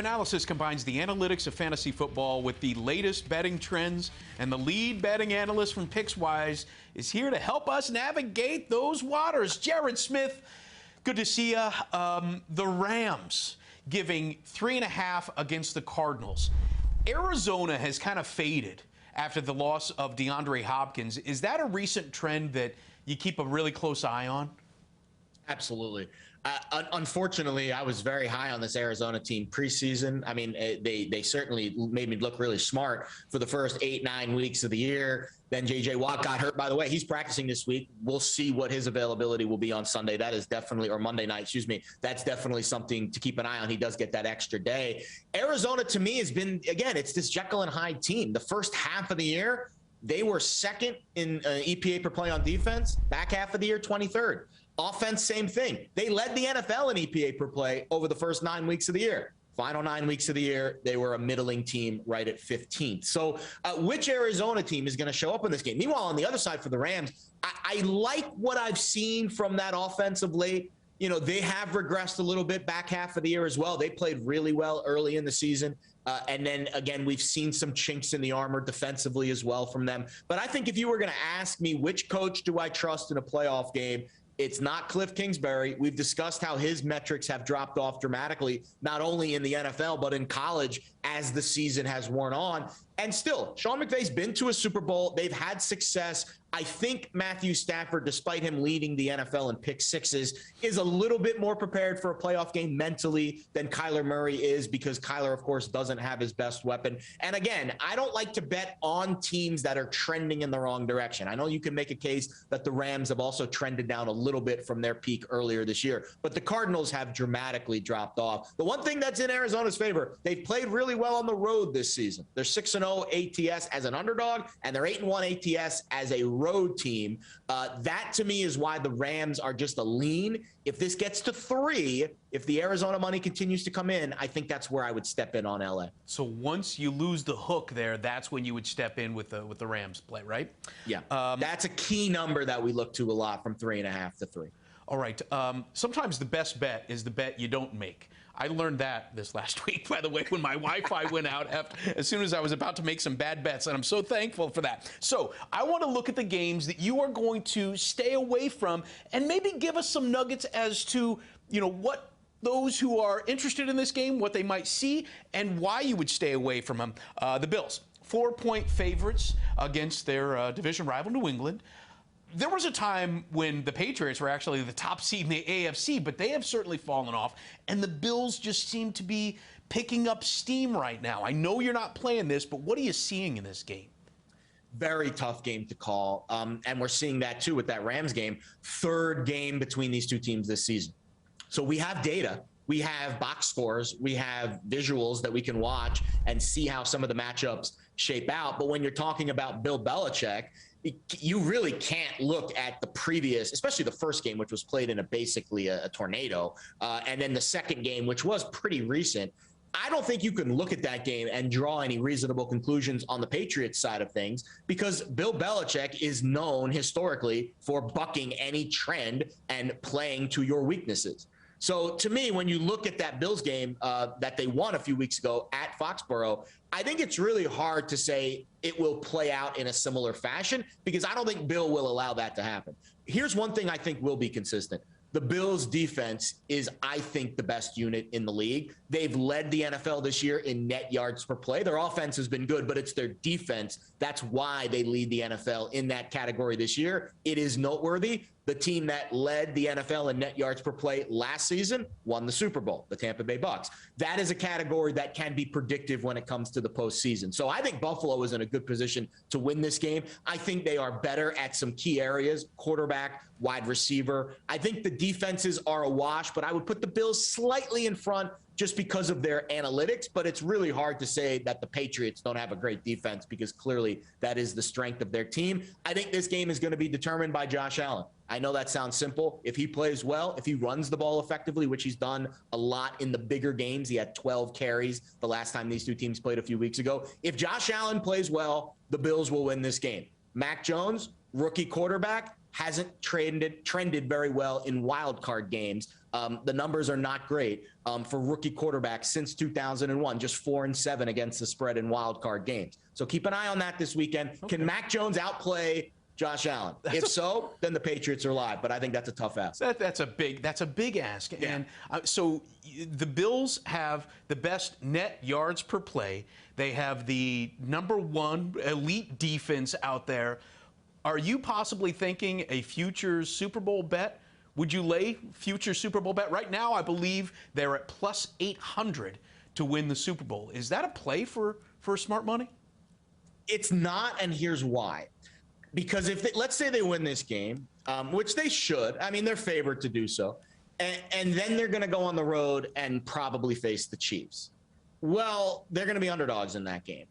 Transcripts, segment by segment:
Fanalysis combines the analytics of fantasy football with the latest betting trends, and the lead betting analyst from Pickswise is here to help us navigate those waters. Jared Smith, good to see you. The Rams giving 3.5 against the Cardinals. Arizona has kind of faded after the loss of DeAndre Hopkins. Is that a recent trend that you keep a really close eye on? Absolutely. Unfortunately, I was very high on this Arizona team preseason. I mean, they certainly made me look really smart for the first 8-9 weeks of the year. Then J.J. Watt got hurt. By the way, he's practicing this week. We'll see what his availability will be on Sunday. That is definitely, or Monday night, excuse me. That's definitely something to keep an eye on. He does get that extra day. Arizona, to me, has been, again, it's this Jekyll and Hyde team. The first half of the year, they were second in EPA per play on defense. Back half of the year, 23rd. Offense, same thing. They led the NFL in EPA per play over the first 9 weeks of the year. Final 9 weeks of the year, they were a middling team right at 15th. So which Arizona team is going to show up in this game? Meanwhile, on the other side for the Rams, I like what I've seen from that offense of late. You know, they have regressed a little bit back half of the year as well. They played really well early in the season. And then, again, we've seen some chinks in the armor defensively as well from them. But I think if you were going to ask me which coach do I trust in a playoff game, it's not Cliff Kingsbury. We've discussed how his metrics have dropped off dramatically, not only in the NFL, but in college as the season has worn on. And still, Sean McVay's been to a Super Bowl. They've had success. I think Matthew Stafford, despite him leading the NFL in pick sixes, is a little bit more prepared for a playoff game mentally than Kyler Murray is, because Kyler, of course, doesn't have his best weapon. And again, I don't like to bet on teams that are trending in the wrong direction. I know you can make a case that the Rams have also trended down a little bit from their peak earlier this year, but the Cardinals have dramatically dropped off. The one thing that's in Arizona's favor, they've played really well on the road this season. They're 6-0 ATS as an underdog, and they're 8-1 ATS as a road team. That to me is why the Rams are just a lean. If this gets to 3, if the Arizona money continues to come in, I think that's where I would step in on LA. So once you lose the hook there, that's when you would step in with the Rams play, right? Yeah, that's a key number that we look to a lot, from 3.5 to 3. All right. Sometimes the best bet is the bet you don't make. I learned that this last week, by the way, when my Wi-Fi went out as soon as I was about to make some bad bets, and I'm so thankful for that. So I want to look at the games that you are going to stay away from, and maybe give us some nuggets as to, you know, what those who are interested in this game, what they might see, and why you would stay away from them. The Bills, 4-point favorites against their division rival, New England. There was a time when the Patriots were actually the top seed in the AFC, but they have certainly fallen off, and the Bills just seem to be picking up steam right now. I know you're not playing this, but what are you seeing in this game? Very tough game to call, and we're seeing that too with that Rams game. Third game between these two teams this season. So we have data. We have box scores. We have visuals that we can watch and see how some of the matchups shape out. But when you're talking about Bill Belichick, you really can't look at the previous, especially the first game, which was played in basically a tornado, and then the second game, which was pretty recent. I don't think you can look at that game and draw any reasonable conclusions on the Patriots side of things, because Bill Belichick is known historically for bucking any trend and playing to your weaknesses. So to me, when you look at that Bills game that they won a few weeks ago at Foxborough, I think it's really hard to say it will play out in a similar fashion, because I don't think Bill will allow that to happen. Here's one thing I think will be consistent. The Bills' defense is, I think, the best unit in the league. They've led the NFL this year in net yards per play. Their offense has been good, but it's their defense. That's why they lead the NFL in that category this year. It is noteworthy. The team that led the NFL in net yards per play last season won the Super Bowl, the Tampa Bay Bucks. That is a category that can be predictive when it comes to the postseason. So I think Buffalo is in a good position to win this game. I think they are better at some key areas: quarterback, wide receiver. I think the defenses are a wash, but I would put the Bills slightly in front just because of their analytics. But it's really hard to say that the Patriots don't have a great defense, because clearly that is the strength of their team. I think this game is going to be determined by Josh Allen. I know that sounds simple. If he plays well, if he runs the ball effectively, which he's done a lot in the bigger games, he had 12 carries the last time these two teams played a few weeks ago. If Josh Allen plays well, the Bills will win this game. Mac Jones, rookie quarterback, hasn't trended very well in wild card games. The numbers are not great for rookie quarterbacks since 2001, just 4-7 against the spread in wild card games. So keep an eye on that this weekend. Okay. Can Mac Jones outplay Josh Allen? If so, then the Patriots are live. But I think that's a tough ask. That's a big ask. Yeah. And so the Bills have the best net yards per play. They have the #1 elite defense out there. Are you possibly thinking a future Super Bowl bet? Would you lay future Super Bowl bet? Right now, I believe they're at plus 800 to win the Super Bowl. Is that a play for smart money? It's not, and here's why. Because let's say they win this game, which they should. I mean, they're favored to do so. And then they're going to go on the road and probably face the Chiefs. Well, they're going to be underdogs in that game.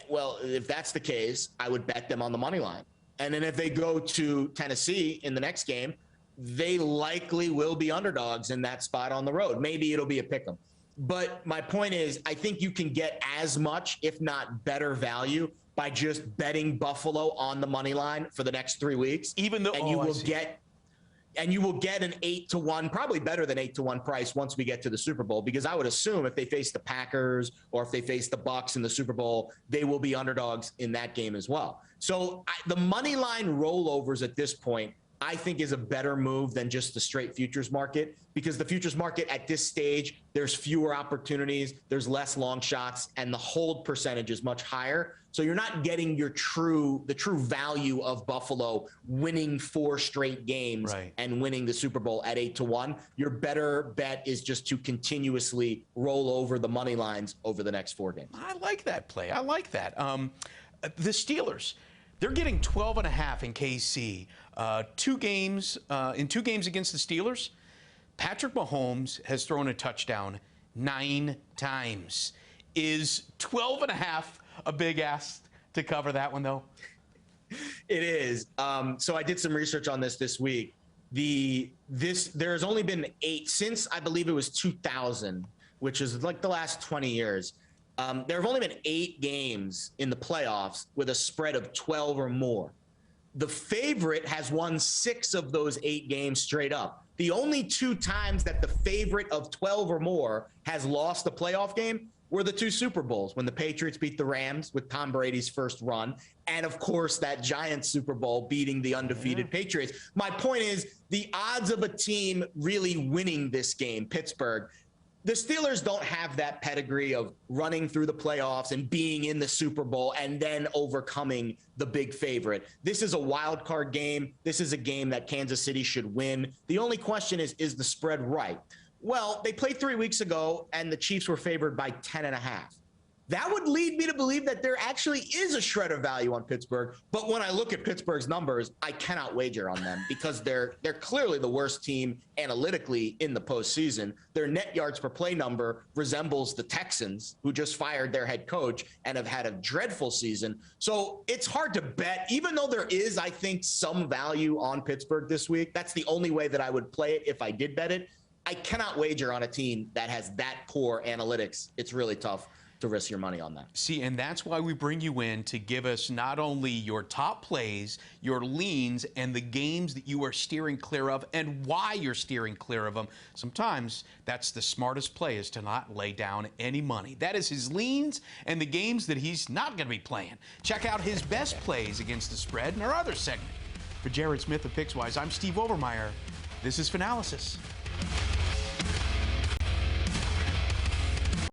Well, if that's the case, I would bet them on the money line. And then if they go to Tennessee in the next game, they likely will be underdogs in that spot on the road. Maybe it'll be a pick 'em. But my point is, I think you can get as much, if not better value by just betting Buffalo on the money line for the next 3 weeks. Even though you will get an 8-1, probably better than 8-1 price once we get to the Super Bowl, because I would assume if they face the Packers or if they face the Bucs in the Super Bowl, they will be underdogs in that game as well. So the money line rollovers at this point, I think, is a better move than just the straight futures market, because the futures market at this stage, there's fewer opportunities, there's less long shots, and the hold percentage is much higher. So you're not getting the true value of Buffalo winning 4 straight games and winning the Super Bowl at 8-1. Your better bet is just to continuously roll over the money lines over the next 4 games. I like that play. I like that. The Steelers, they're getting 12.5 in KC. In 2 games against the Steelers, Patrick Mahomes has thrown a touchdown 9 times. Is 12.5 a big ask to cover that one, though? It is. So I did some research on this week. There's only been 8 since, I believe it was 2000, which is like the last 20 years. There have only been 8 games in the playoffs with a spread of 12 or more. The favorite has won 6 of those 8 games straight up. The only 2 times that the favorite of 12 or more has lost a playoff game were the 2 Super Bowls, when the Patriots beat the Rams with Tom Brady's first run, and of course that Giants Super Bowl beating the undefeated Patriots. My point is, the odds of a team really winning this game, Pittsburgh, the Steelers don't have that pedigree of running through the playoffs and being in the Super Bowl and then overcoming the big favorite. This is a wild card game. This is a game that Kansas City should win. The only question is the spread right? Well, they played 3 weeks ago and the Chiefs were favored by 10.5. That would lead me to believe that there actually is a shred of value on Pittsburgh. But when I look at Pittsburgh's numbers, I cannot wager on them because they're clearly the worst team analytically in the postseason. Their net yards per play number resembles the Texans, who just fired their head coach and have had a dreadful season. So it's hard to bet, even though there is, I think, some value on Pittsburgh this week. That's the only way that I would play it if I did bet it. I cannot wager on a team that has that poor analytics. It's really tough to risk your money on that. See, and that's why we bring you in to give us not only your top plays, your leans, and the games that you are steering clear of and why you're steering clear of them. Sometimes that's the smartest play, is to not lay down any money. That is his leans and the games that he's not going to be playing. Check out his best plays against the spread in our other segment. For Jared Smith of Pickswise, I'm Steve Overmyer. This is Fanalysis.